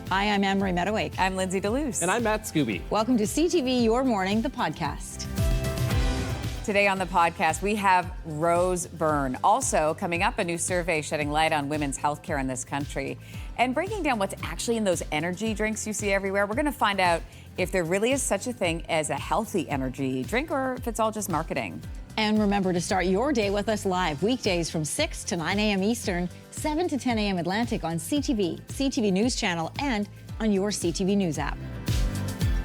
Hi, I'm Anne-Marie Mediwake. I'm Lindsey Deluce. And I'm Matt Scooby. Welcome to CTV Your Morning, the podcast. Today on the podcast, we have Rose Byrne. Also, coming up, a new survey shedding light on women's health care in this country and breaking down what's actually in those energy drinks you see everywhere. We're going to find out if there really is such a thing as a healthy energy drink or if it's all just marketing. And remember to start your day with us live weekdays from 6 to 9 a.m. Eastern, 7 to 10 a.m. Atlantic on CTV CTV News Channel, and on your CTV News app.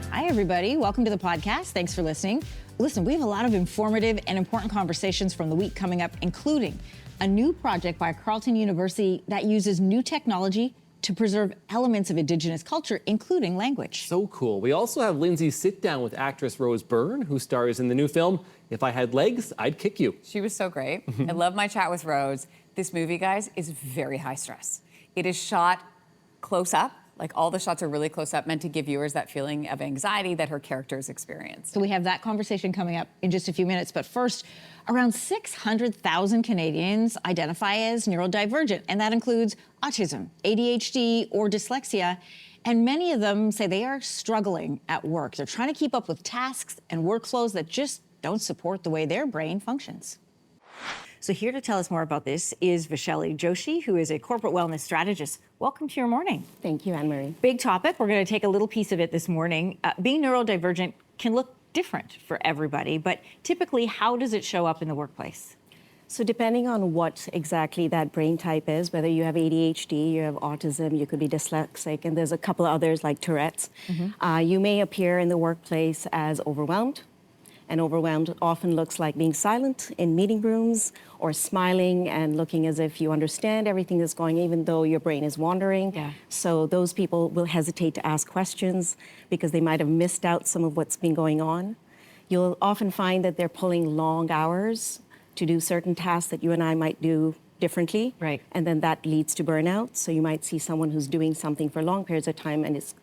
Hi, everybody. Welcome to the podcast. Thanks for listening. Listen, we have a lot of informative and important conversations from the week coming up, including a new project by Carleton University that uses new technology to preserve elements of Indigenous culture, including language. So cool. We also have Lindsay sit down with actress Rose Byrne, who stars in the new film, If I Had Legs, I'd Kick You. She was so great. I love my chat with Rose. This movie, guys, is very high stress. It is shot close up. Like, all the shots are really close up, meant to give viewers that feeling of anxiety that her characters experience. So we have that conversation coming up in just a few minutes. But first, around 600,000 Canadians identify as neurodivergent, and that includes autism, ADHD, or dyslexia. And many of them say they are struggling at work. They're trying to keep up with tasks and workflows that just don't support the way their brain functions. So here to tell us more about this is Vaishali Joshi, who is a corporate wellness strategist. Welcome to Your Morning. Thank you, Anne-Marie. Big topic. We're going to take a little piece of it this morning. Being neurodivergent can look different for everybody, but typically, how does it show up in the workplace? So depending on what exactly that brain type is, whether you have ADHD, you have autism, you could be dyslexic, and there's a couple of others like Tourette's, you may appear in the workplace as overwhelmed. And overwhelmed often looks like being silent in meeting rooms or smiling and looking as if you understand everything that's going, even though your brain is wandering. Yeah. So those people will hesitate to ask questions because they might have missed out some of what's been going on. You'll often find that they're pulling long hours to do certain tasks that you and I might do differently. Right. And then that leads to burnout. So you might see someone who's doing something for long periods of time and is,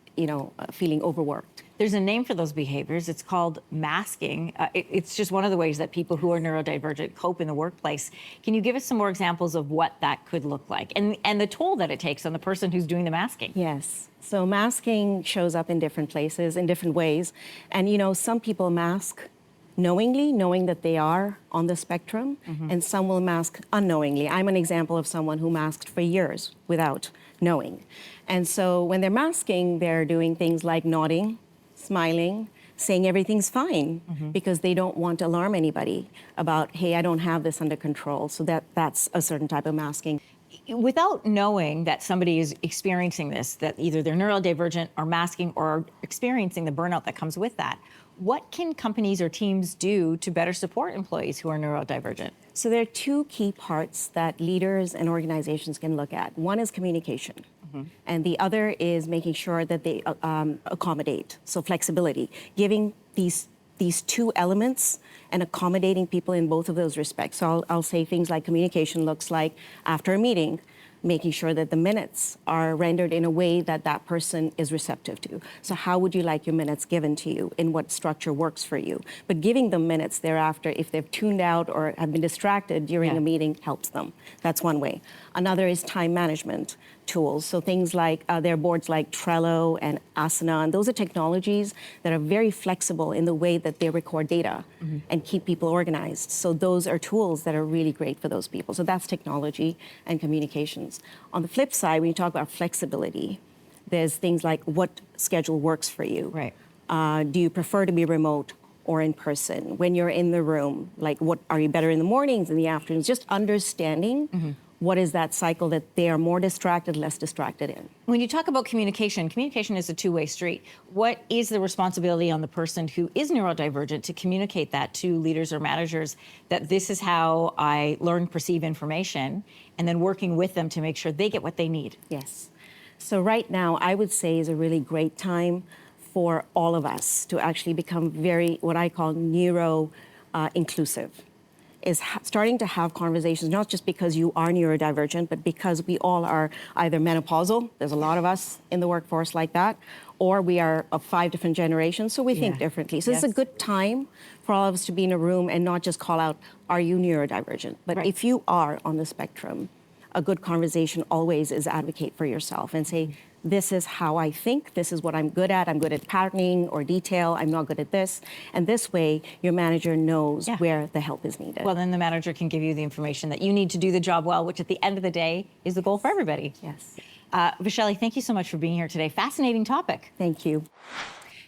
feeling overworked. There's a name for those behaviors. It's called masking. It's just one of the ways that people who are neurodivergent cope in the workplace. Can you give us some more examples of what that could look like and the toll that it takes on the person who's doing the masking? Yes. So masking shows up in different places, in different ways. And, some people mask knowingly, knowing that they are on the spectrum, and some will mask unknowingly. I'm an example of someone who masked for years without knowing. And so when they're masking, they're doing things like nodding, smiling, saying everything's fine because they don't want to alarm anybody about, hey, I don't have this under control. So that's a certain type of masking. Without knowing that somebody is experiencing this, that either they're neurodivergent or masking or experiencing the burnout that comes with that, what can companies or teams do to better support employees who are neurodivergent? So there are two key parts that leaders and organizations can look at. One is communication, and the other is making sure that they accommodate, so flexibility, giving these two elements and accommodating people in both of those respects. So I'll say things like communication looks like after a meeting, making sure that the minutes are rendered in a way that that person is receptive to. So how would you like your minutes given to you? In what structure works for you? But giving them minutes thereafter, if they've tuned out or have been distracted during a meeting, helps them. That's one way. Another is time management tools. So things like, there are boards like Trello and Asana, and those are technologies that are very flexible in the way that they record data and keep people organized. So those are tools that are really great for those people. So that's technology and communications. On the flip side, when you talk about flexibility, there's things like what schedule works for you. Right. Do you prefer to be remote or in person? When you're in the room, like what are you better in the mornings, in the afternoons? Just understanding what is that cycle that they are more distracted, less distracted in. When you talk about communication is a two-way street. What is the responsibility on the person who is neurodivergent to communicate that to leaders or managers, that this is how I learn, perceive information, and then working with them to make sure they get what they need? Yes. So right now, I would say is a really great time for all of us to actually become very, what I call neuro-inclusive. Is starting to have conversations, not just because you are neurodivergent, but because we all are either menopausal, there's a lot of us in the workforce like that, or we are of 5 different generations, so we think differently. So it's a good time for all of us to be in a room and not just call out, are you neurodivergent? But if you are on the spectrum, a good conversation always is advocate for yourself and say, this is how I think, this is what I'm good at. I'm good at patterning or detail. I'm not good at this. And this way, your manager knows where the help is needed. Well, then the manager can give you the information that you need to do the job well, which at the end of the day is the goal for everybody. Yes. Vishali, thank you so much for being here today. Fascinating topic. Thank you.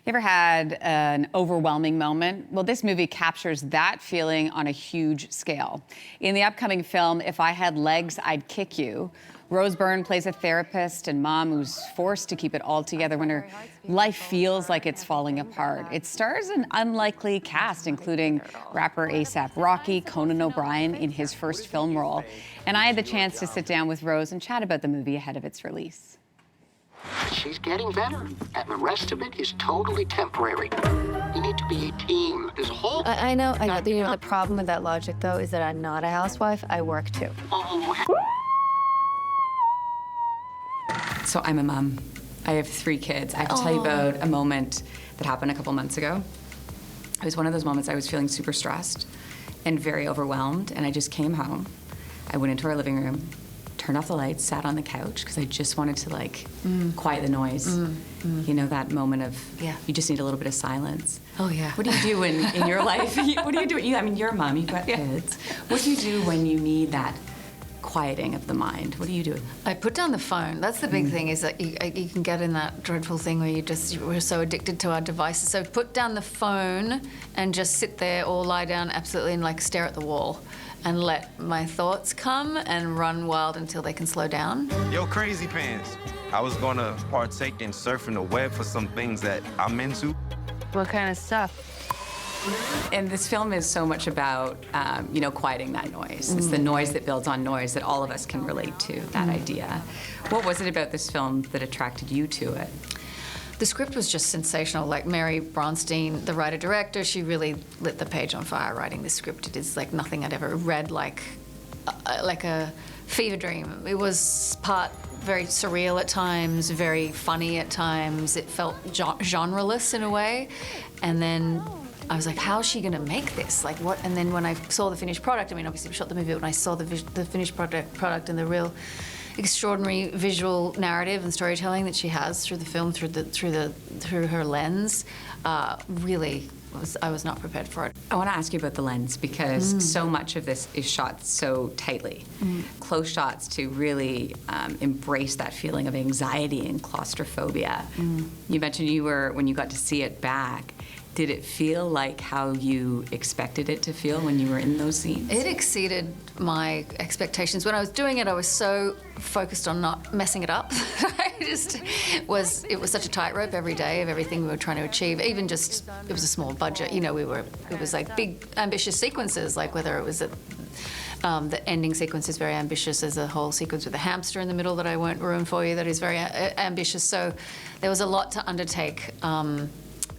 You ever had an overwhelming moment? Well, this movie captures that feeling on a huge scale. In the upcoming film, If I Had Legs, I'd Kick You, Rose Byrne plays a therapist and mom who's forced to keep it all together when her life feels like it's falling apart. It stars an unlikely cast, including rapper A$AP Rocky, Conan O'Brien in his first film role. And I had the chance to sit down with Rose and chat about the movie ahead of its release. She's getting better, and the rest of it is totally temporary. We need to be a team. This whole... I know. The problem with that logic, though, is that I'm not a housewife. I work, too. So I'm a mom. I have 3 kids. I have to tell you about a moment that happened a couple months ago. It was one of those moments I was feeling super stressed and very overwhelmed, and I just came home. I went into our living room, turned off the lights, sat on the couch, because I just wanted to, like, quiet the noise. You know, that moment of, you just need a little bit of silence. Oh, yeah. What do you do in your life? What do you do? I mean, you're a mom, you've got kids. What do you do when you need that quieting of the mind? What do you do? I put down the phone. That's the big thing, is that you can get in that dreadful thing where we're so addicted to our devices. So put down the phone and just sit there or lie down absolutely and like stare at the wall and let my thoughts come and run wild until they can slow down. Yo, Crazy Pants. I was gonna partake in surfing the web for some things that I'm into. What kind of stuff? And this film is so much about, you know, quieting that noise. It's the noise that builds on noise that all of us can relate to, that idea. What was it about this film that attracted you to it? The script was just sensational. Like Mary Bronstein, the writer-director, she really lit the page on fire writing this script. It is like nothing I'd ever read, like a fever dream. It was part very surreal at times, very funny at times. It felt genreless in a way. And then I was like, how is she going to make this? Like what? And then when I saw the finished product, I mean, obviously we shot the movie, but when I saw the finished product and the real extraordinary visual narrative and storytelling that she has through the film, through her lens, really, I was not prepared for it. I want to ask you about the lens, because so much of this is shot so tightly. Close shots to really embrace that feeling of anxiety and claustrophobia. You mentioned when you got to see it back, did it feel like how you expected it to feel when you were in those scenes? It exceeded my expectations. When I was doing it, I was so focused on not messing it up. It was such a tightrope every day of everything we were trying to achieve. Even just, it was a small budget. You know, it was like big, ambitious sequences, like whether it was the ending sequence is very ambitious. There's a whole sequence with a hamster in the middle that I won't ruin for you that is very ambitious. So there was a lot to undertake.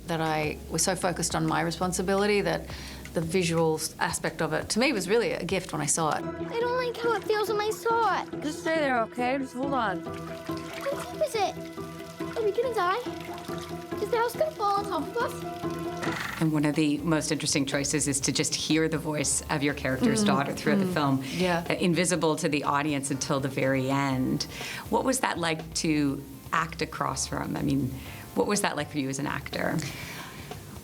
That I was so focused on my responsibility that the visual aspect of it, to me, was really a gift when I saw it. I don't like how it feels when I saw it. Just stay there, okay? Just hold on. How deep is it? Are we gonna die? Is the house gonna fall on top of us? And one of the most interesting choices is to just hear the voice of your character's daughter throughout the film, invisible to the audience until the very end. What was that like to act across from? I mean, what was that like for you as an actor?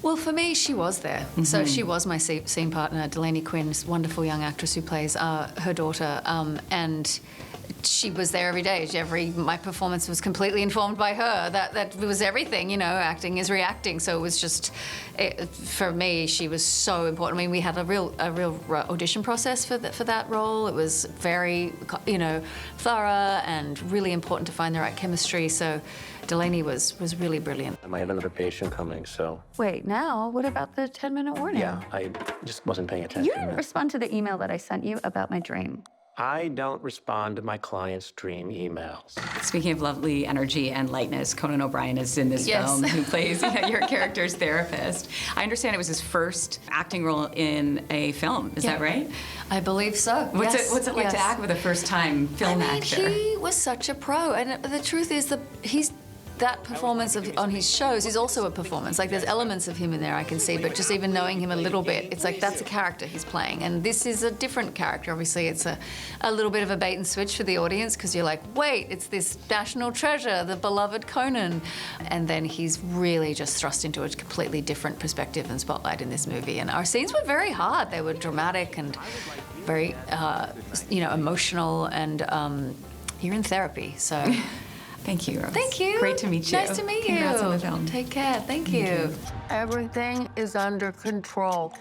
Well, for me, she was there. So she was my scene partner, Delaney Quinn, this wonderful young actress who plays her daughter, and she was there every day. My performance was completely informed by her. That was everything, you know, acting is reacting. So it was just, for me, she was so important. I mean, we had a real audition process for that role. It was very, you know, thorough and really important to find the right chemistry. So Delaney was really brilliant. I might have another patient coming, so... Wait, now? What about the 10-minute warning? Yeah, I just wasn't paying attention. You didn't respond to the email that I sent you about my dream. I don't respond to my clients' dream emails. Speaking of lovely energy and lightness, Conan O'Brien is in this film, who plays your character's therapist. I understand it was his first acting role in a film. Is that right? I believe so. What's it like to act with a first-time film actor? He was such a pro, and the truth is that he's that performance on his shows is also a performance. Like, there's elements of him in there I can see, but just even knowing him a little bit, it's like that's a character he's playing. And this is a different character. Obviously, it's a little bit of a bait and switch for the audience, because you're like, wait, it's this national treasure, the beloved Conan. And then he's really just thrust into a completely different perspective and spotlight in this movie. And our scenes were very hard. They were dramatic and very, emotional, and you're in therapy, so... Thank you, Rose. Thank you. Great to meet you. Nice to meet you. Congrats on the film. Take care. Thank you. Everything is under control.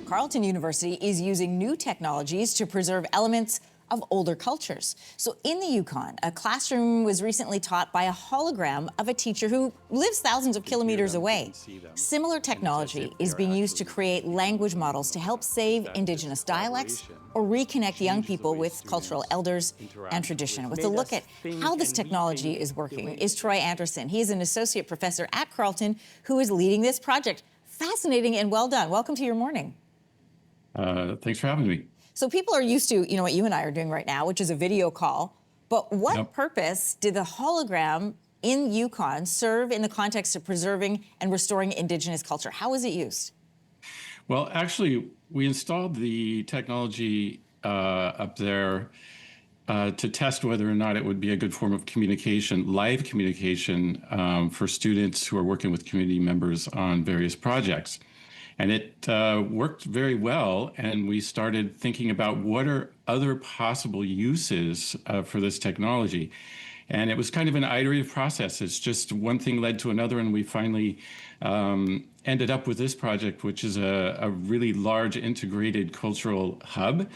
Carleton University is using new technologies to preserve elements of older cultures. So in the Yukon, a classroom was recently taught by a hologram of a teacher who lives thousands of kilometers away. Similar technology is being used to create language models to help save Indigenous dialects or reconnect young people with cultural elders and tradition. With a look at how this technology is working is Troy Anderson. He is an associate professor at Carleton who is leading this project. Fascinating and well done. Welcome to your morning. Thanks for having me. So people are used to, what you and I are doing right now, which is a video call. But what purpose did the hologram in Yukon serve in the context of preserving and restoring Indigenous culture? How was it used? Well, actually, we installed the technology up there to test whether or not it would be a good form of communication, live communication, for students who are working with community members on various projects. And it worked very well, and we started thinking about what are other possible uses for this technology. And it was kind of an iterative process. It's just one thing led to another, and we finally ended up with this project, which is a really large integrated cultural hub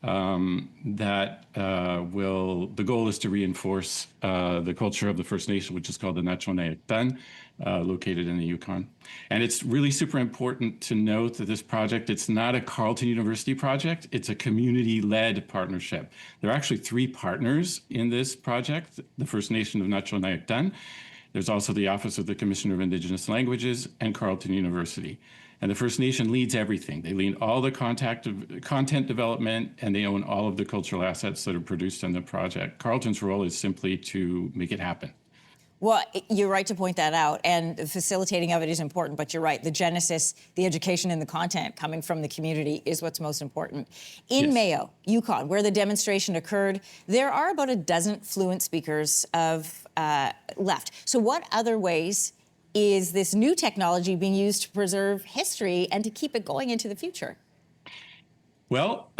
that the goal is to reinforce the culture of the First Nation, which is called the Neurodivergent, located in the Yukon. And it's really super important to note that this project, it's not a Carleton University project, it's a community-led partnership. There are actually 3 partners in this project: the First Nation of Neurodivergent, there's also the Office of the Commissioner of Indigenous Languages, and Carleton University. And the First Nation leads everything. They lead all the content development, and they own all of the cultural assets that are produced in the project. Carleton's role is simply to make it happen. Well, you're right to point that out, and the facilitating of it is important, but you're right, the genesis, the education and the content coming from the community is what's most important. In Mayo, Yukon, where the demonstration occurred, there are about a dozen fluent speakers left. So what other ways is this new technology being used to preserve history and to keep it going into the future? Well,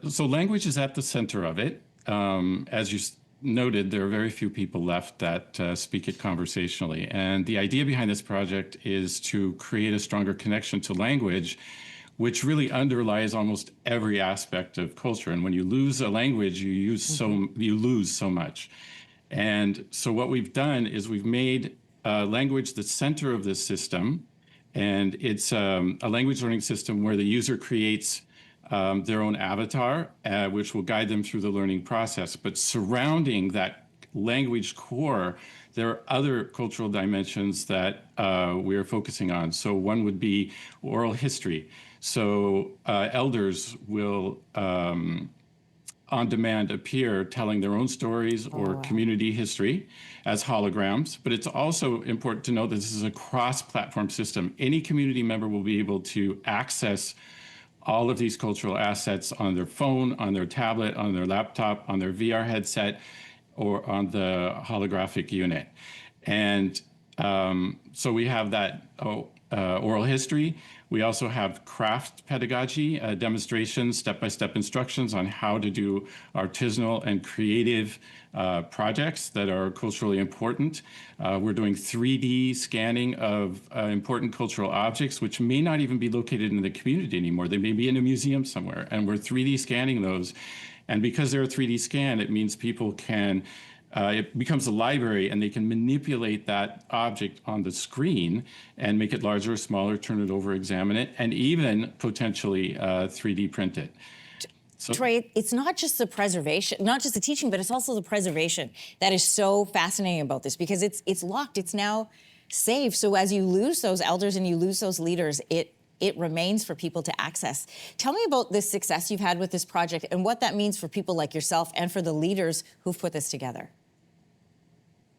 so language is at the center of it. As you noted, there are very few people left that speak it conversationally. And the idea behind this project is to create a stronger connection to language, which really underlies almost every aspect of culture. And when you lose a language, you lose so much. And so what we've done is we've made language the center of this system. And it's a language learning system where the user creates their own avatar, which will guide them through the learning process. But surrounding that language core, there are other cultural dimensions that we are focusing on. So one would be oral history. So elders will, on demand, appear telling their own stories or community history as holograms. But it's also important to note that this is a cross-platform system. Any community member will be able to access all of these cultural assets on their phone, on their tablet, on their laptop, on their VR headset, or on the holographic unit. And so we have that oral history. We also have craft pedagogy, demonstrations, step-by-step instructions on how to do artisanal and creative projects that are culturally important. We're doing 3D scanning of important cultural objects, which may not even be located in the community anymore. They may be in a museum somewhere, and we're 3D scanning those. And because they're a 3D scan, it means people can it becomes a library, and they can manipulate that object on the screen and make it larger or smaller, turn it over, examine it, and even potentially 3D print it. So, Troy, it's not just the preservation, not just the teaching, but it's also the preservation that is so fascinating about this, because it's locked, it's now saved. So as you lose those elders and you lose those leaders, it it remains for people to access. Tell me about this success you've had with this project and what that means for people like yourself and for the leaders who've put this together.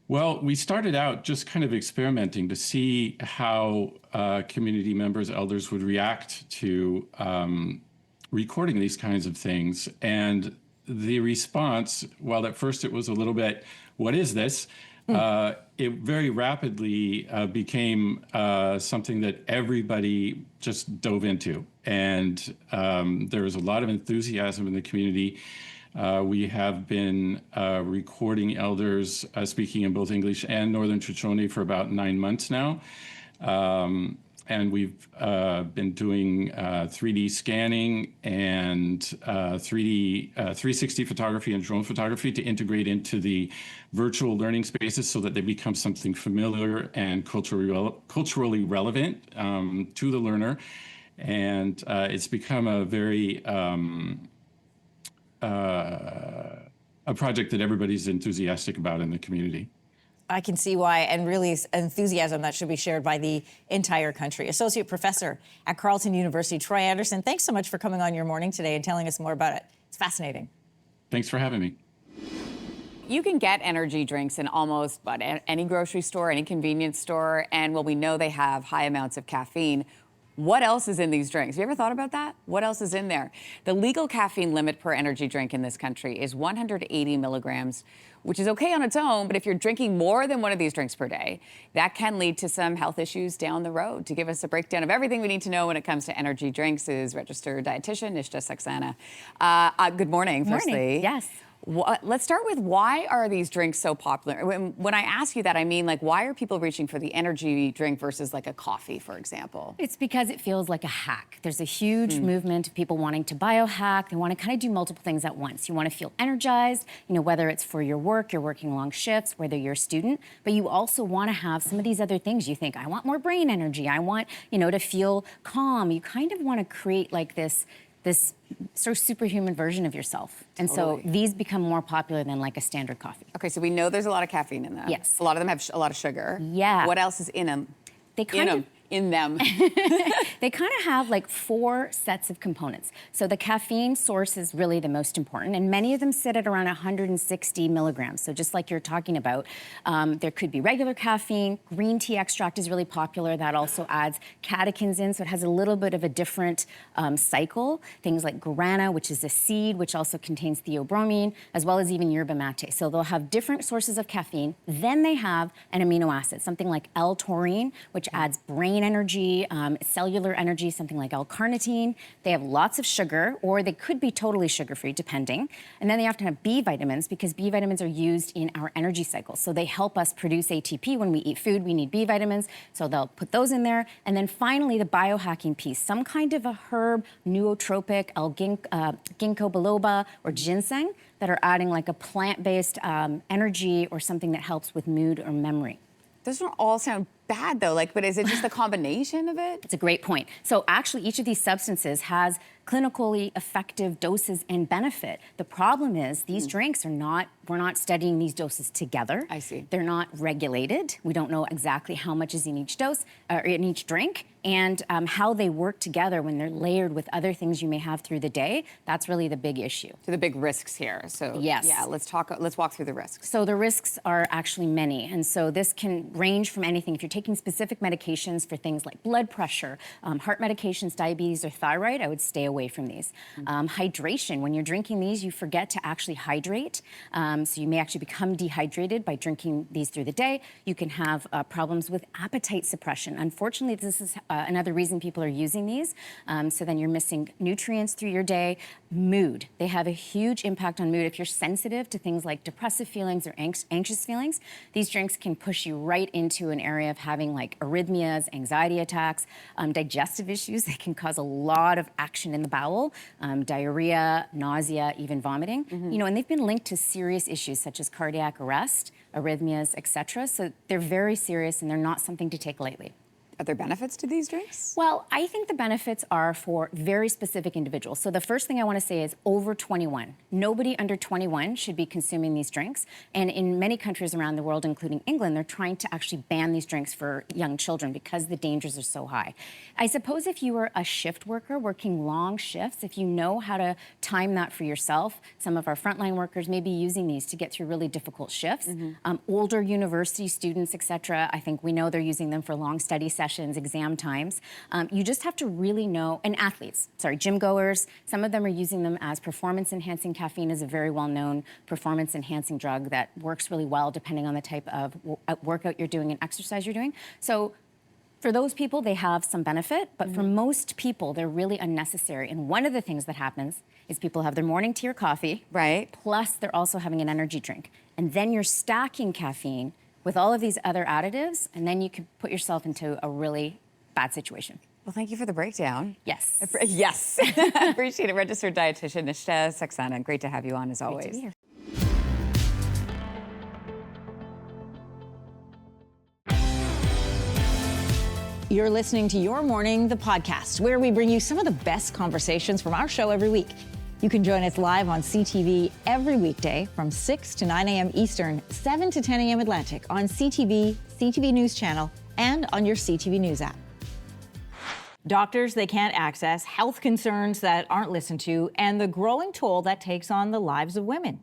Well, we started out just kind of experimenting to see how community members, elders would react to recording these kinds of things. And the response, while at first it was a little bit, what is this? It very rapidly became something that everybody just dove into. And there was a lot of enthusiasm in the community. We have been recording elders speaking in both English and Northern Shoshone for about 9 months now. And we've been doing 3D scanning and 360 photography and drone photography to integrate into the virtual learning spaces so that they become something familiar and culturally relevant to the learner. And it's become a very a project that everybody's enthusiastic about in the community. I can see why, and really enthusiasm that should be shared by the entire country. Associate Professor at Carleton University, Troy Anderson, thanks so much for coming on Your Morning today and telling us more about it. It's fascinating. Thanks for having me. You can get energy drinks in almost any grocery store, any convenience store, and well, we know they have high amounts of caffeine. What else is in these drinks? Have you ever thought about that? What else is in there? The legal caffeine limit per energy drink in this country is 180 milligrams, which is okay on its own, but if you're drinking more than one of these drinks per day, that can lead to some health issues down the road. To give us a breakdown of everything we need to know when it comes to energy drinks is registered dietitian Nishta Saxena. Good morning, firstly. Morning. Yes. Let's start with, why are these drinks so popular? When I ask you that, I mean, like, why are people reaching for the energy drink versus like a coffee, for example? It's because it feels like a hack. There's a huge movement of people wanting to biohack. They want to kind of do multiple things at once. You want to feel energized, you know, whether it's for your work, you're working long shifts, whether you're a student, but you also want to have some of these other things. You think, I want more brain energy. I want, you know, to feel calm. You kind of want to create like this sort of superhuman version of yourself. And so these become more popular than like a standard coffee. Okay, so we know there's a lot of caffeine in them. Yes. A lot of them have a lot of sugar. Yeah. What else is in them? They kind of in them. They kind of have like 4 sets of components. So the caffeine source is really the most important, and many of them sit at around 160 milligrams. So just like you're talking about, there could be regular caffeine. Green tea extract is really popular. That also adds catechins in, so it has a little bit of a different cycle. Things like guarana, which is a seed, which also contains theobromine, as well as even yerba mate. So they'll have different sources of caffeine. Then they have an amino acid, something like L-taurine, which adds brain energy, cellular energy, something like L-carnitine. They have lots of sugar, or they could be totally sugar-free, depending. And then they often have B vitamins, because B vitamins are used in our energy cycle. So they help us produce ATP. When we eat food, we need B vitamins, so they'll put those in there. And then finally, the biohacking piece, some kind of a herb, nootropic, ginkgo biloba, or ginseng, that are adding like a plant-based energy or something that helps with mood or memory. Those don't all sound bad, though. Like, but is it just the combination of it? It's a great point. So actually, each of these substances has clinically effective doses and benefit. The problem is these drinks are not, we're not studying these doses together. I see. They're not regulated. We don't know exactly how much is in each dose, or in each drink, and how they work together when they're layered with other things you may have through the day. That's really the big issue. So the big risks here. So yes. Yeah, let's walk through the risks. So the risks are actually many, and so this can range from anything. If you're taking specific medications for things like blood pressure, heart medications, diabetes, or thyroid, I would stay away from these. Hydration, when you're drinking these, you forget to actually hydrate. So you may actually become dehydrated by drinking these through the day. You can have problems with appetite suppression. Unfortunately, this is another reason people are using these. So then you're missing nutrients through your day. Mood, they have a huge impact on mood. If you're sensitive to things like depressive feelings or anxious feelings, these drinks can push you right into an area of having like arrhythmias, anxiety attacks, digestive issues. They can cause a lot of action in the bowel, diarrhea, nausea, even vomiting. You know, and they've been linked to serious issues such as cardiac arrest, arrhythmias, etc. So they're very serious, and they're not something to take lightly. Are there benefits to these drinks? Well, I think the benefits are for very specific individuals. So the first thing I want to say is over 21. Nobody under 21 should be consuming these drinks. And in many countries around the world, including England, they're trying to actually ban these drinks for young children because the dangers are so high. I suppose if you were a shift worker working long shifts, if you know how to time that for yourself, some of our frontline workers may be using these to get through really difficult shifts. Older university students, et cetera, I think we know they're using them for long study sessions, exam times. You just have to really know, and athletes, gym goers, some of them are using them as performance-enhancing. Caffeine is a very well-known performance-enhancing drug that works really well depending on the type of workout you're doing and exercise you're doing. So for those people, they have some benefit, but for most people, they're really unnecessary. And one of the things that happens is people have their morning tea or coffee, right? Plus they're also having an energy drink. And then you're stacking caffeine with all of these other additives, and then you could put yourself into a really bad situation. Well, thank you for the breakdown. Yes. Yes. Appreciate it. Registered dietitian Nishtha Saxena. Great to have you on as always. Great to be here. You're listening to Your Morning, the podcast, where we bring you some of the best conversations from our show every week. You can join us live on CTV every weekday from 6 to 9 a.m. Eastern, 7 to 10 a.m. Atlantic on CTV CTV News Channel, and on your CTV News app. Doctors they can't access, health concerns that aren't listened to, and the growing toll that takes on the lives of women.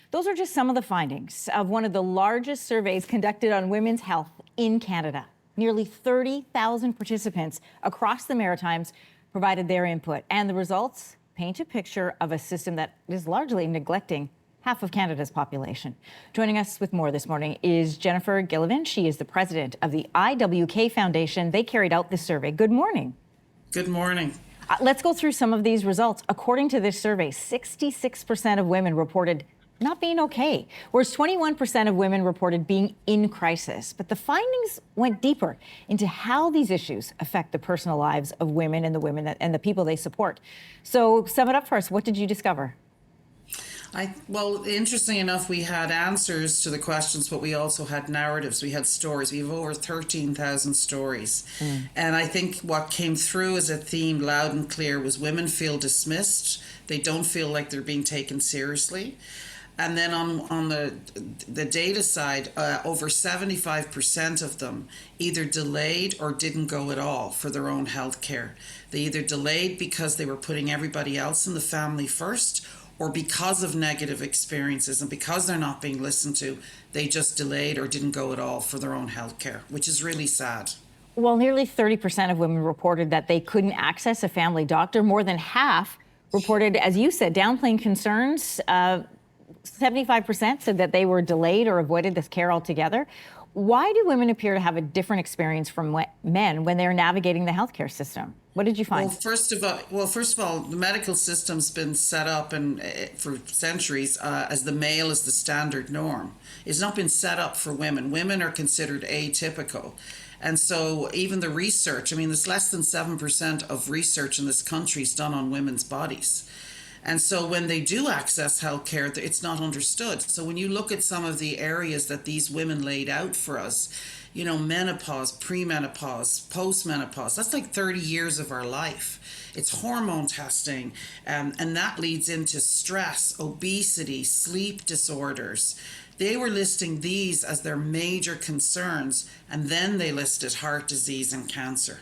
Those are just some of the findings of one of the largest surveys conducted on women's health in Canada. Nearly 30,000 participants across the Maritimes provided their input, and the results paint a picture of a system that is largely neglecting half of Canada's population. Joining us with more this morning is Jennifer Gillivan. She is the president of the IWK Foundation. They carried out this survey. Good morning. Good morning. Let's go through some of these results. According to this survey, 66% of women reported not being okay, whereas 21% of women reported being in crisis. But the findings went deeper into how these issues affect the personal lives of women and the people they support. So sum it up for us. What did you discover? Well, interesting enough, we had answers to the questions, but we also had narratives. We had stories. We have over 13,000 stories. And I think what came through as a theme loud and clear was women feel dismissed. They don't feel like they're being taken seriously. And then on the data side, over 75% of them either delayed or didn't go at all for their own health care. They either delayed because they were putting everybody else in the family first, or because of negative experiences and because they're not being listened to, they just delayed or didn't go at all for their own health care, which is really sad. Well, nearly 30% of women reported that they couldn't access a family doctor. More than half reported, as you said, downplaying concerns. 75% said that they were delayed or avoided this care altogether. Why do women appear to have a different experience from men when they're navigating the healthcare system? What did you find? Well, first of all, the medical system's been set up for centuries as the male is the standard norm. It's not been set up for women. Women are considered atypical. And so even the research, there's less than 7% of research in this country is done on women's bodies. And so when they do access healthcare, it's not understood. So when you look at some of the areas that these women laid out for us, menopause, premenopause, postmenopause, that's like 30 years of our life. It's hormone testing, and that leads into stress, obesity, sleep disorders. They were listing these as their major concerns, and then they listed heart disease and cancer.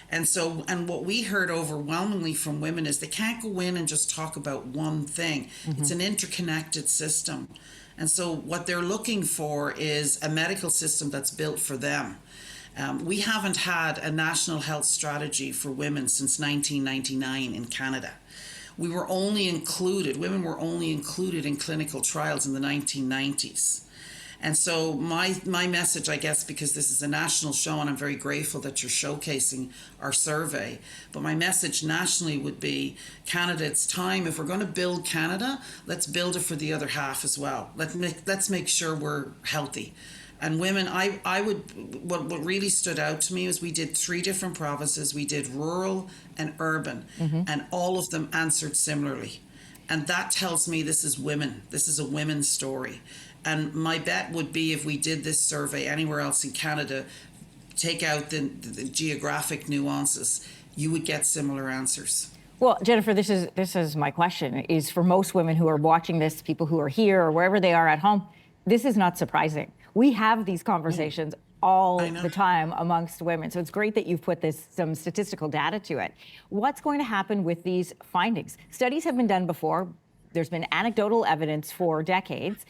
And what we heard overwhelmingly from women is they can't go in and just talk about one thing. It's an interconnected system. And so what they're looking for is a medical system that's built for them. We haven't had a national health strategy for women since 1999 in Canada. Women were only included in clinical trials in the 1990s. And so my message, I guess, because this is a national show and I'm very grateful that you're showcasing our survey, but my message nationally would be, Canada, it's time. If we're going to build Canada, let's build it for the other half as well. Let's make sure we're healthy. And women, what really stood out to me was we did 3 different provinces. We did rural and urban, and all of them answered similarly. And that tells me this is women. This is a women's story. And my bet would be if we did this survey anywhere else in Canada, take out the geographic nuances, you would get similar answers. Well, Jennifer, this is my question, is for most women who are watching this, people who are here or wherever they are at home, this is not surprising. We have these conversations all the time amongst women. So it's great that you've put some statistical data to it. What's going to happen with these findings? Studies have been done before. There's been anecdotal evidence for decades.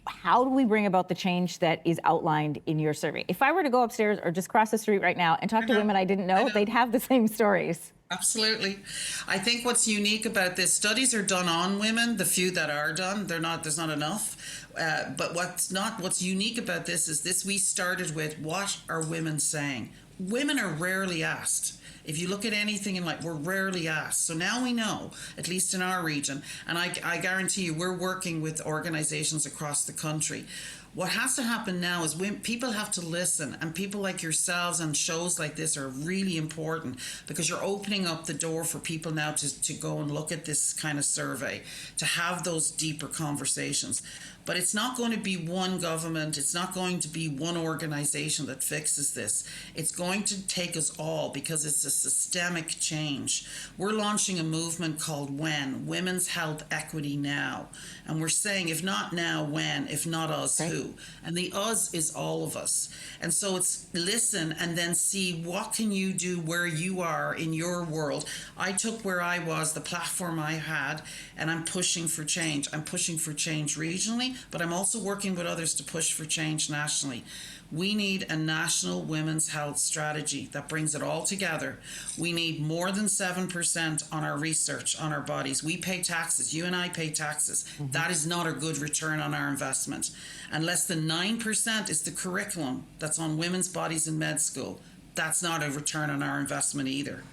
How do we bring about the change that is outlined in your survey? If I were to go upstairs or just cross the street right now and talk to women I didn't know, they'd have the same stories. Absolutely. I think what's unique about this, studies are done on women, the few that are done, there's not enough. But what's unique about this is we started with, what are women saying? Women are rarely asked. If you look at anything in life, we're rarely asked. So now we know, at least in our region, and I guarantee you we're working with organizations across the country. What has to happen now is people have to listen, and people like yourselves and shows like this are really important, because you're opening up the door for people now to go and look at this kind of survey, to have those deeper conversations. But it's not going to be one government, it's not going to be one organization that fixes this. It's going to take us all, because it's a systemic change. We're launching a movement called WHEN, Women's Health Equity Now. And we're saying, if not now, when? If not us, who? And the us is all of us. And so it's listen and then see, what can you do where you are in your world? I took where I was, the platform I had, and I'm pushing for change. I'm pushing for change regionally, but I'm also working with others to push for change nationally. We need a national women's health strategy that brings it all together. We need more than 7% on our research, on our bodies. We pay taxes. You and I pay taxes. Mm-hmm. That is not a good return on our investment. And less than 9% is the curriculum that's on women's bodies in med school. That's not a return on our investment either.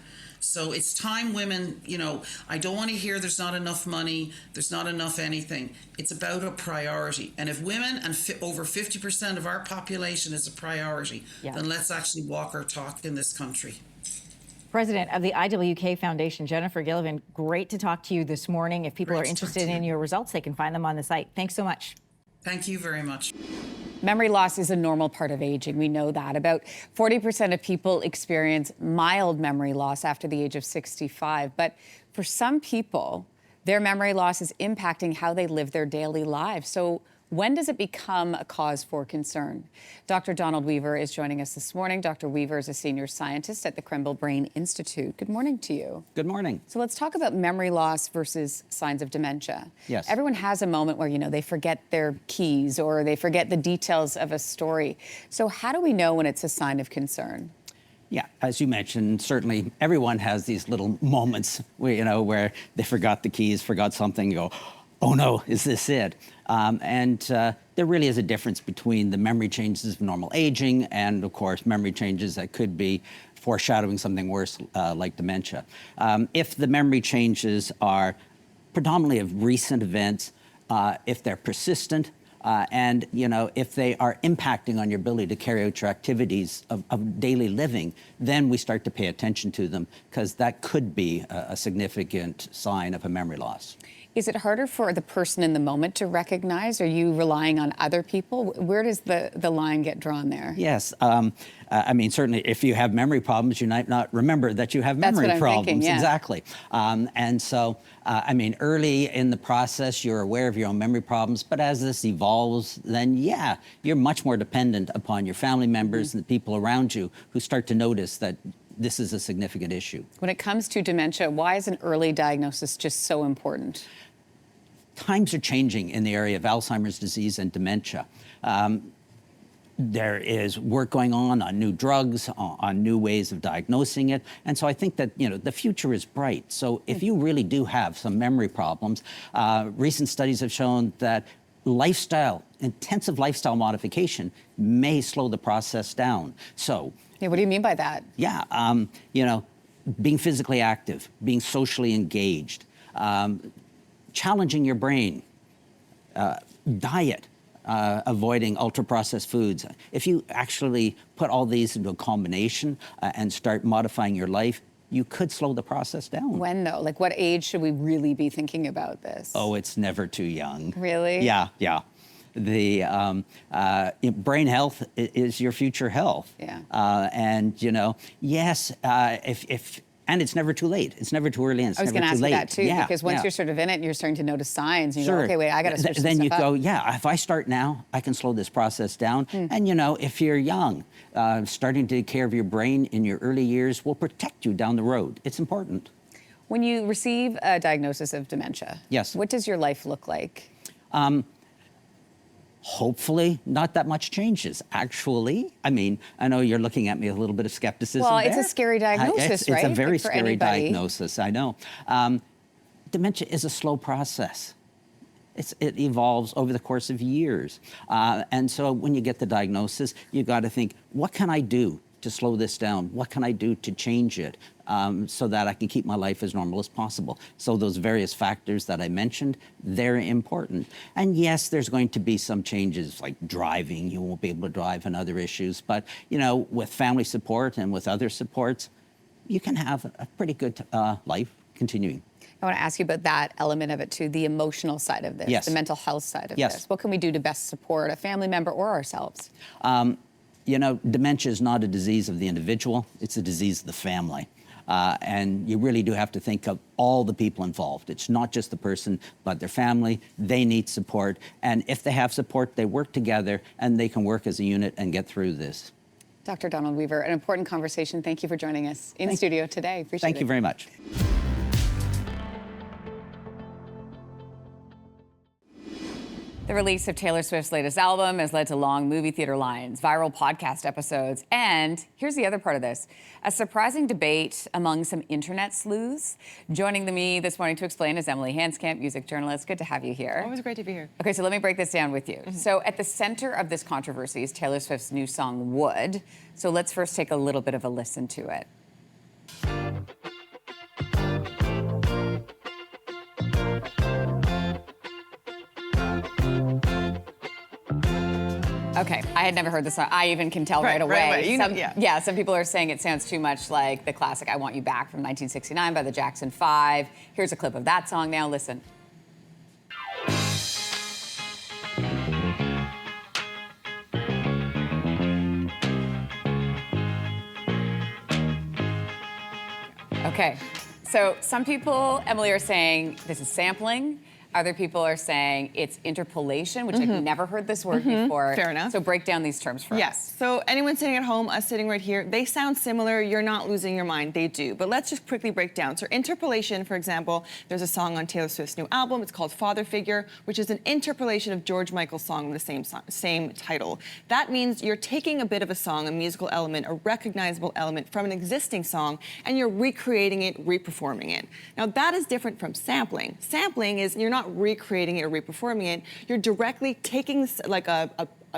So it's time women, I don't want to hear there's not enough money, there's not enough anything. It's about a priority. And if women and over 50% of our population is a priority, then let's actually walk our talk in this country. President of the IWK Foundation, Jennifer Gillivan, great to talk to you this morning. If people are interested in your results, they can find them on the site. Thanks so much. Thank you very much. Memory loss is a normal part of aging. We know that. About 40% of people experience mild memory loss after the age of 65. But for some people, their memory loss is impacting how they live their daily lives. So when does it become a cause for concern? Dr. Donald Weaver is joining us this morning. Dr. Weaver is a senior scientist at the Krembil Brain Institute. Good morning to you. Good morning. So let's talk about memory loss versus signs of dementia. Yes. Everyone has a moment where, they forget their keys or they forget the details of a story. So how do we know when it's a sign of concern? Yeah, as you mentioned, certainly everyone has these little moments where, where they forgot the keys, forgot something, you go, oh no, is this it? There really is a difference between the memory changes of normal aging and, of course, memory changes that could be foreshadowing something worse, like dementia. If the memory changes are predominantly of recent events, if they're persistent, and if they are impacting on your ability to carry out your activities of daily living, then we start to pay attention to them, because that could be a significant sign of a memory loss. Is it harder for the person in the moment to recognize? Are you relying on other people? Where does the line get drawn there? Yes. Certainly if you have memory problems, you might not remember that you have memory problems. That's what I'm thinking, yeah. Exactly. Early in the process, you're aware of your own memory problems, but as this evolves, then you're much more dependent upon your family members and the people around you who start to notice that this is a significant issue. When it comes to dementia, why is an early diagnosis just so important? Times are changing in the area of Alzheimer's disease and dementia. There is work going on new drugs, on new ways of diagnosing it. And so I think that, the future is bright. So if you really do have some memory problems, recent studies have shown that intensive lifestyle modification may slow the process down. So, what do you mean by that? Being physically active, being socially engaged, challenging your brain, diet, avoiding ultra-processed foods. If you actually put all these into a combination and start modifying your life, you could slow the process down. When, though? Like, what age should we really be thinking about this? Oh, it's never too young. Really? Yeah. brain health is your future health. Yeah. And yes, and it's never too late. It's never too early, and it's I was never going to too ask you late. that too, because once you're sort of in it, you're starting to notice signs. And you go, okay, wait, I got to switch this Then you stuff go, up. yeah. If I start now, I can slow this process down. And if you're young, starting to take care of your brain in your early years will protect you down the road. It's important. When you receive a diagnosis of dementia, yes, what does your life look like? Hopefully, not that much changes. Actually, I mean, I know you're looking at me with a little bit of skepticism. Well, there. it's a scary diagnosis, right? It's a very Like, for scary anybody. diagnosis, I know. Dementia is a slow process. It evolves over the course of years. And so when you get the diagnosis, you got to think, what can I do to slow this down? What can I do to change it so that I can keep my life as normal as possible? So those various factors that I mentioned, they're important. And yes, there's going to be some changes like driving. You won't be able to drive and other issues. But, with family support and with other supports, you can have a pretty good life continuing. I want to ask you about that element of it too, the emotional side of this, Yes. the mental health side of Yes. this. What can we do to best support a family member or ourselves? Dementia is not a disease of the individual, it's a disease of the family. And you really do have to think of all the people involved. It's not just the person, but their family. They need support. And if they have support, they work together and they can work as a unit and get through this. Dr. Donald Weaver, an important conversation. Thank you for joining us in studio today. Appreciate it. Thank you very much. The release of Taylor Swift's latest album has led to long movie theater lines, viral podcast episodes, and here's the other part of this, a surprising debate among some internet sleuths. Joining me this morning to explain is Emilie Hanskamp, music journalist. Good to have you here. Always great to be here. Okay, so let me break this down with you. So at the center of this controversy is Taylor Swift's new song, Would. So let's first take a little bit of a listen to it. Okay, I had never heard the song. I even can tell right away. Some people are saying it sounds too much like the classic I Want You Back from 1969 by the Jackson 5. Here's a clip of that song now, listen. Okay, so some people, Emilie, are saying this is sampling. Other people are saying it's interpolation, which I've never heard this word before. Fair enough. So break down these terms for us. Yes. So anyone sitting at home, us sitting right here, they sound similar. You're not losing your mind. They do. But let's just quickly break down. So interpolation, for example, there's a song on Taylor Swift's new album. It's called Father Figure, which is an interpolation of George Michael's song with the same title. That means you're taking a bit of a song, a musical element, a recognizable element from an existing song, and you're recreating it, reperforming it. Now that is different from sampling. Sampling is you're not recreating it or reperforming it, you're directly taking like a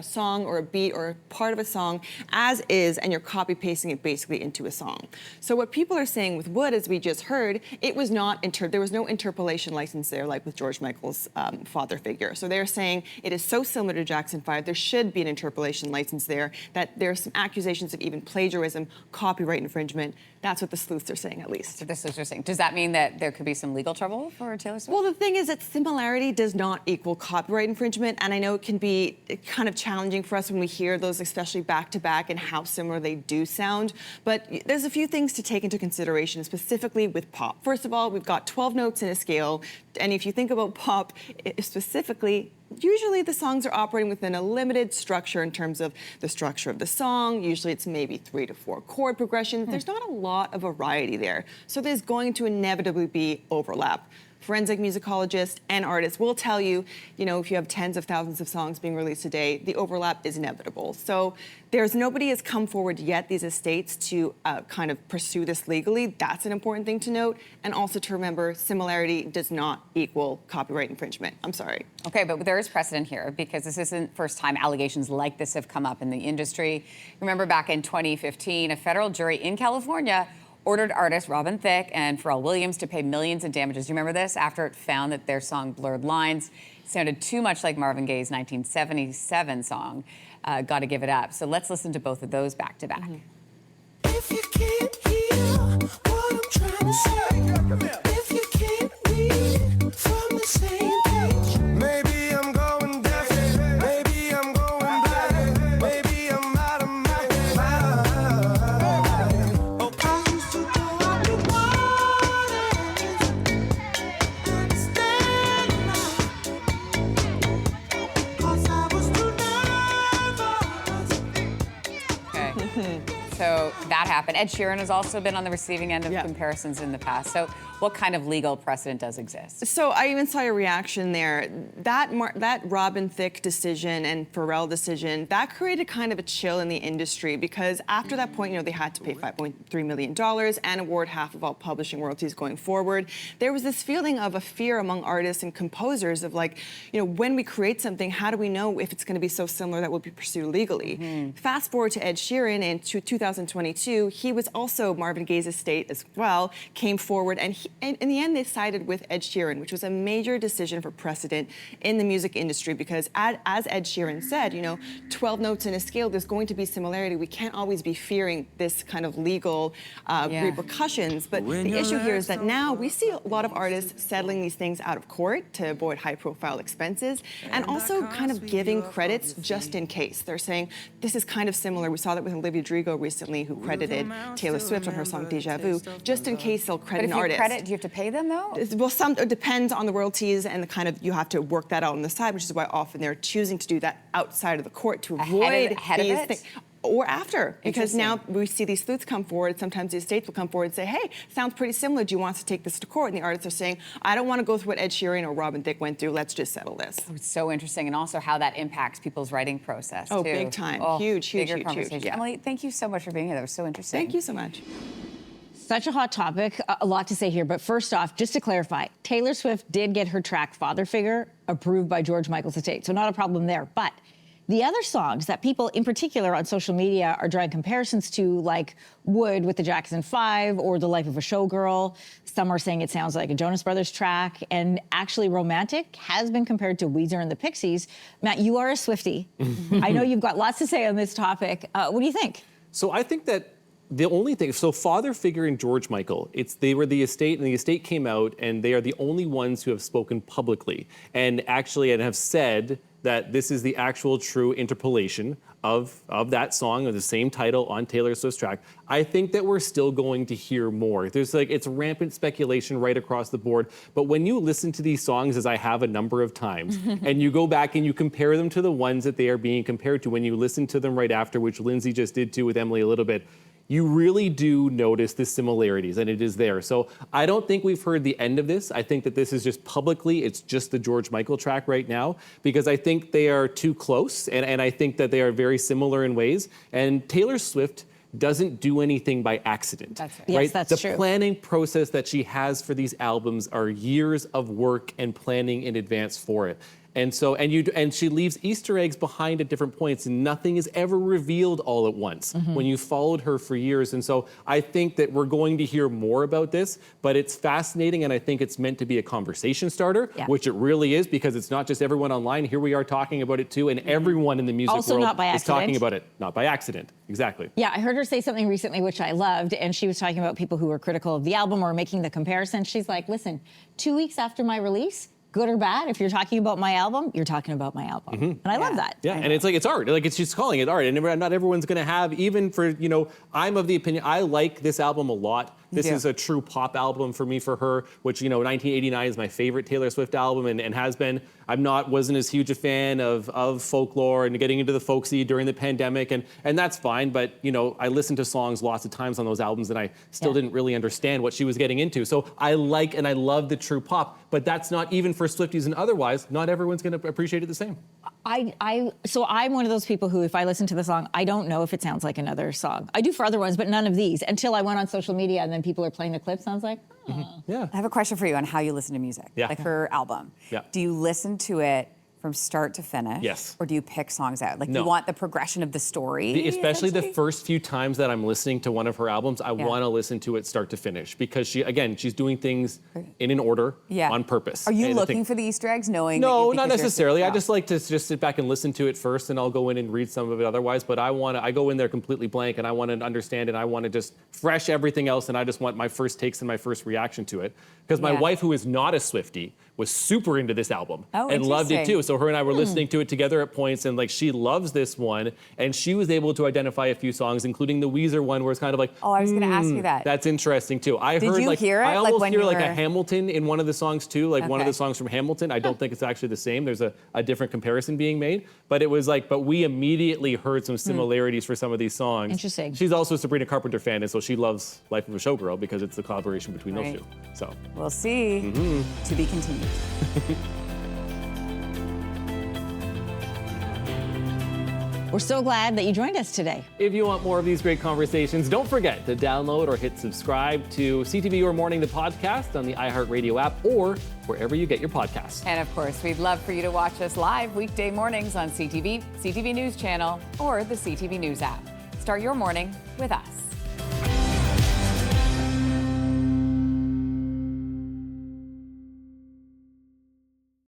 song or a beat or a part of a song as is, and you're copy pasting it basically into a song. So what people are saying with Would, as we just heard, it was not there was no interpolation license there like with George Michael's Father Figure. So they're saying it is so similar to Jackson 5, there should be an interpolation license there, that there's some accusations of even plagiarism, copyright infringement. That's what the sleuths are saying, at least. So the sleuths are saying. Does that mean that there could be some legal trouble for Taylor Swift? Well, the thing is that similarity does not equal copyright infringement, and I know it can be kind of challenging for us when we hear those, especially back-to-back, and how similar they do sound. But there's a few things to take into consideration, specifically with pop. First of all, we've got 12 notes in a scale, and if you think about pop specifically, usually the songs are operating within a limited structure in terms of the structure of the song. Usually it's maybe 3 to 4 chord progressions. There's not a lot of variety there. So there's going to inevitably be overlap. Forensic musicologists and artists will tell you, if you have tens of thousands of songs being released a day, the overlap is inevitable. So nobody has come forward yet, these estates, to kind of pursue this legally. That's an important thing to note. And also to remember, similarity does not equal copyright infringement. I'm sorry. Okay, but there is precedent here because this isn't first time allegations like this have come up in the industry. Remember back in 2015, a federal jury in California ordered artists Robin Thicke and Pharrell Williams to pay millions in damages. Do you remember this? After it found that their song Blurred Lines sounded too much like Marvin Gaye's 1977 song, Gotta Give It Up. So let's listen to both of those back to back. If you can't hear what I'm trying to say, if you can't read from the same page, maybe I'm going deaf, that happen. Ed Sheeran has also been on the receiving end of comparisons in the past. So what kind of legal precedent does exist? So I even saw a reaction there. That Robin Thicke decision and Pharrell decision, that created kind of a chill in the industry because after that point, they had to pay $5.3 million and award half of all publishing royalties going forward. There was this feeling of a fear among artists and composers of like, when we create something, how do we know if it's going to be so similar that will be pursued legally? Fast forward to Ed Sheeran in 2022, he was also Marvin Gaye's estate as well, came forward, and in the end they sided with Ed Sheeran, which was a major decision for precedent in the music industry because as Ed Sheeran said, 12 notes in a scale, there's going to be similarity. We can't always be fearing this kind of legal repercussions, but the issue here is that now we see a lot of artists settling these things out of court to avoid high-profile expenses and also kind of giving credits just in case. They're saying, this is kind of similar. We saw that with Olivia Rodrigo recently, who credited Taylor Swift on her song Deja Vu, just in case they'll credit an artist. But if you credit, do you have to pay them though? Well, it depends on the royalties and the kind of, you have to work that out on the side, which is why often they're choosing to do that outside of the court to avoid these things. Or after, because now we see these sleuths come forward. Sometimes the estates will come forward and say, hey, sounds pretty similar. Do you want us to take this to court? And the artists are saying, I don't want to go through what Ed Sheeran or Robin Thicke went through. Let's just settle this. Oh, it's so interesting. And also how that impacts people's writing process, too. big time. Huge, huge, huge. Yeah. Emilie, thank you so much for being here. That was so interesting. Thank you so much. Such a hot topic, a lot to say here. But first off, just to clarify, Taylor Swift did get her track Father Figure approved by George Michael's estate. So not a problem there. But the other songs that people in particular on social media are drawing comparisons to, like Wood with the Jackson 5 or The Life of a Showgirl. Some are saying it sounds like a Jonas Brothers track. And actually Romantic has been compared to Weezer and the Pixies. Matt, you are a Swiftie. I know you've got lots to say on this topic. What do you think? So I think that the only thing, so Father Figure and George Michael, they were the estate, and the estate came out, and they are the only ones who have spoken publicly and have said that this is the actual true interpolation of that song of the same title on Taylor Swift's track. I think that we're still going to hear more. It's rampant speculation right across the board. But when you listen to these songs, as I have a number of times, and you go back and you compare them to the ones that they are being compared to, when you listen to them right after, which Lindsey just did too with Emilie a little bit, you really do notice the similarities, and it is there. So I don't think we've heard the end of this. I think that this is just publicly, it's just the George Michael track right now, because I think they are too close, and I think that they are very similar in ways. And Taylor Swift doesn't do anything by accident. That's right. Yes, that's true. The planning process that she has for these albums are years of work and planning in advance for it. And so, and she leaves Easter eggs behind at different points, and nothing is ever revealed all at once when you followed her for years. And so I think that we're going to hear more about this, but it's fascinating, and I think it's meant to be a conversation starter, which it really is, because it's not just everyone online. Here we are talking about it too, and everyone in the music world is talking about it. Not by accident, exactly. Yeah, I heard her say something recently, which I loved, and she was talking about people who were critical of the album or making the comparison. She's like, listen, 2 weeks after my release, good or bad, if you're talking about my album, you're talking about my album. And I love that. Yeah, and it's like, it's art. Like, she's calling it art. And not everyone's gonna have, even for, I'm of the opinion, I like this album a lot. This is a true pop album for me, for her, which, 1989 is my favorite Taylor Swift album and has been. Wasn't as huge a fan of folklore and getting into the folksy during the pandemic, and that's fine, but, I listened to songs lots of times on those albums and I still didn't really understand what she was getting into. So I like and I love the true pop, but that's not, even for Swifties and otherwise, not everyone's gonna appreciate it the same. So I'm one of those people who, if I listen to the song, I don't know if it sounds like another song. I do for other ones, but none of these, until I went on social media and then people are playing the clips. I was like, yeah. I have a question for you on how you listen to music, like her album. Yeah. Do you listen to it from start to finish? Yes. Or do you pick songs out? Like, No. you want the progression of the story? Especially the first few times that I'm listening to one of her albums, I want to listen to it start to finish, because she's doing things in an order on purpose. Are you looking for the Easter eggs, knowing that No, you think not it's necessarily. yours? I just like to just sit back and listen to it first, and I'll go in and read some of it otherwise. But I go in there completely blank, and I want to understand it. I want to just fresh everything else, and I just want my first takes and my first reaction to it. Because my wife, who is not a Swiftie, was super into this album and loved it too. So so her and I were listening to it together at points, and like she loves this one, and she was able to identify a few songs, including the Weezer one, where it's kind of like, oh, I was going to ask you that. That's interesting too. I Did heard you like hear it? I Like almost when hear you like were- a Hamilton in one of the songs too, like one of Okay. the songs from Hamilton. I don't think it's actually the same. There's a different comparison being made, but it was like, but we immediately heard some similarities for some of these songs. Interesting. She's also a Sabrina Carpenter fan, and so she loves Life of a Showgirl because it's the collaboration between Right. those two. So We'll see. To be continued. We're so glad that you joined us today. if you want more of these great conversations, don't forget to download or hit subscribe to CTV Your Morning, the podcast on the iHeartRadio app or wherever you get your podcasts. And of course, we'd love for you to watch us live weekday mornings on CTV, CTV News Channel, or the CTV News app. Start your morning with us.